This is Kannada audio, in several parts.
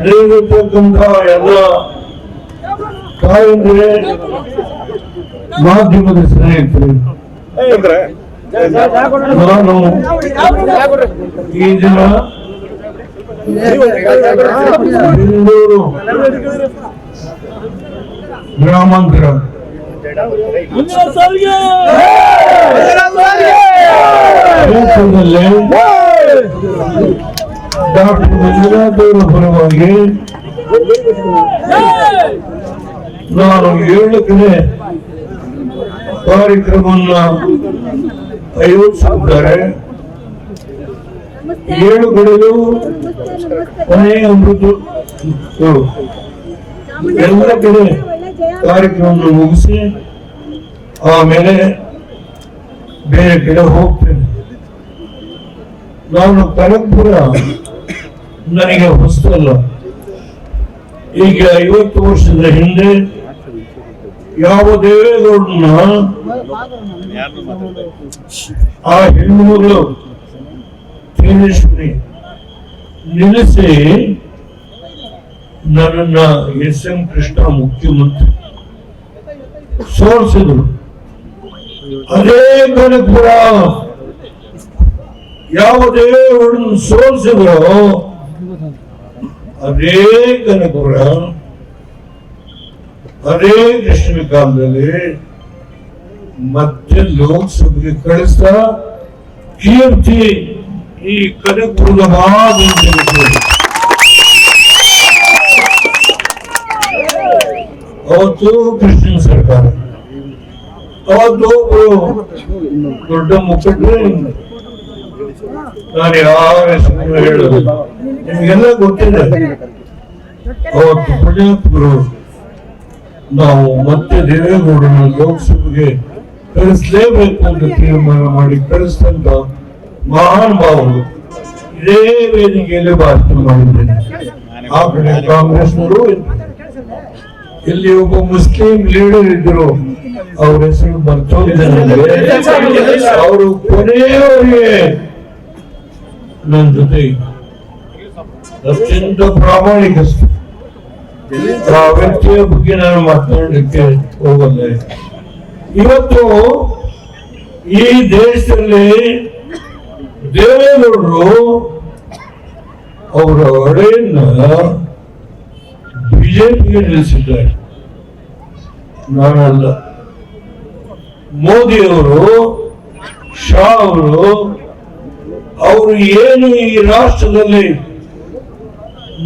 ಇಲ್ಲಿರತಕ್ಕಂಥ ಎಲ್ಲ ತಾಯಂದ್ರೆ ಮಾಧ್ಯಮದ ಸ್ನೇಹಿತರು, ನಾನು ಈ ದಿನ ಬೆಂಗಳೂರು ಗ್ರಾಮಾಂತರ ಕ್ಷೇತ್ರದಲ್ಲಿ ಡಾಕ್ಟರ್ ಮಂಜುನಾಥ್ ಅವರ ಪರವಾಗಿ ನಾನು 7 ಕಡೆ ಕಾರ್ಯಕ್ರಮವನ್ನು ಆಯೋಜಿಸಿದ್ದಾರೆ. 7 ಕಡೆಯೂ ಕೊನೆಯ ಅಮೃತ ಎಲ್ಲ ಕಡೆ ಕಾರ್ಯಕ್ರಮವನ್ನು ಮುಗಿಸಿ ಆಮೇಲೆ ಬೇರೆ ಕಡೆ ಹೋಗ್ತೇನೆ. ನಾನು ಕನಕಪುರ ನನಗೆ ಹೊಸದಲ್ಲ. ಈಗ 50 ವರ್ಷದ ಹಿಂದೆ ಯಾವ ದೇವೇಗೌಡನ ಆ ಹೆಣ್ಣುಮಗಳು ತೇಜಸ್ವಿನಿ ನಿಲ್ಲಿಸಿ ನನ್ನನ್ನ ಎಸ್.ಎಂ. ಕೃಷ್ಣ ಮುಖ್ಯಮಂತ್ರಿ ಸೋಲಿಸಿದ್ರು. ಅದೇ ಕನಕಪುರ ಯಾವ ದೇವೇಗೌಡನ ಸೋಲಿಸಿದ್ರು ಅದೇ ಕನಕಪುರ ಅದೇ ಕೃಷ್ಣ ಕಾಲದಲ್ಲಿ ಮತ್ತೆ ಲೋಕಸಭೆಗೆ ಕಳಿಸ್ತಾ ಕೀರ್ತಿ ಈ ಕನಕಪುರದ ಅವತ್ತು ಕೃಷ್ಣ ಸರ್ಕಾರ, ಅವತ್ತು ಒಬ್ಬರು ದೊಡ್ಡ ಮುಖಂಡರು, ನಾನು ಯಾರ ಹೆಸರು ಹೇಳೋದು ನಿಮ್ಗೆಲ್ಲ ಗೊತ್ತಿದೆ. ಅವತ್ತು ಪ್ರಜಾಪುರು ನಾವು ಮತ್ತೆ ದೇವೇಗೌಡನ ಲೋಕಸಭೆಗೆ ಕಳಿಸಲೇಬೇಕು ಅಂತ ತೀರ್ಮಾನ ಮಾಡಿ ಕಳಿಸ್ತಂತ ಮಹಾನ್ ಭಾವರು ಇದೇ ವೇದಿಕೆಯಲ್ಲಿ ಭಾಷಣ ಮಾಡಿದ್ದೇನೆ. ಆ ಕಡೆ ಕಾಂಗ್ರೆಸ್ನವರು, ಇಲ್ಲಿ ಒಬ್ಬ ಮುಸ್ಲಿಂ ಲೀಡರ್ ಇದ್ರು, ಅವ್ರ ಹೆಸರು ಬರ್ತೋಗಿದ್ದಾರೆ. ಅವರು ಕೊನೆಯವರಿಗೆ ನನ್ನ ಜೊತೆ ಅತ್ಯಂತ ಪ್ರಾಮಾಣಿಕಸ್ಥ. ಆ ವ್ಯಕ್ತಿಯ ಬಗ್ಗೆ ನಾನು ಮಾತನಾಡಲಿಕ್ಕೆ ಹೋಗಲ್ಲ. ಇವತ್ತು ಈ ದೇಶದಲ್ಲಿ ದೇವೇಗೌಡರು ಅವರ ಒಡೆಯನ್ನ ಬಿಜೆಪಿಗೆ ನಿಲ್ಲಿಸಿದ್ದಾರೆ, ನಾನಲ್ಲ. ಮೋದಿಯವರು, ಶಾ ಅವರು ಏನು ಈ ರಾಷ್ಟ್ರದಲ್ಲಿ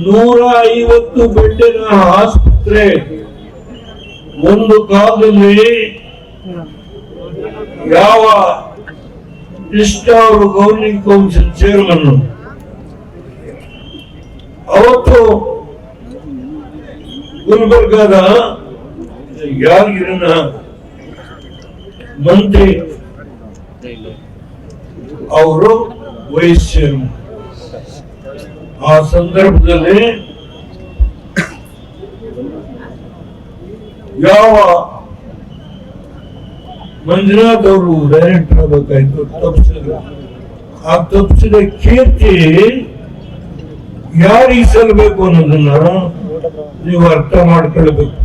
150 ಬೆಡ್ಡಿನ ಆಸ್ಪತ್ರೆ ಒಂದು ಕಾಲದಲ್ಲಿ ಯಾವ ಕೃಷ್ಣ ಅವರು ಗವರ್ನಿಂಗ್ ಕೌನ್ಸಿಲ್ ಚೇರ್ಮನ್, ಅವತ್ತು ಗುಲ್ಬರ್ಗಾದ ಯಾದಗಿರಿನ ಮಂತ್ರಿ ಅವರು ವೈಸ್ ಚೇರ್ಮನ್. ಆ ಸಂದರ್ಭದಲ್ಲಿ ಯಾವ ಮಂಜುನಾಥ್ ಅವರು ಡೈರೆಕ್ಟರ್ ಆಗಬೇಕಾಯ್ತು, ತಪ್ಪಿಸಿದ್ರು. ಆ ತಪ್ಪಿಸಿದ ಕೀರ್ತಿ ಯಾರಿಗೆ ಸಲ್ಲಬೇಕು ಅನ್ನೋದನ್ನ ನೀವು ಅರ್ಥ ಮಾಡ್ಕೊಳ್ಬೇಕು.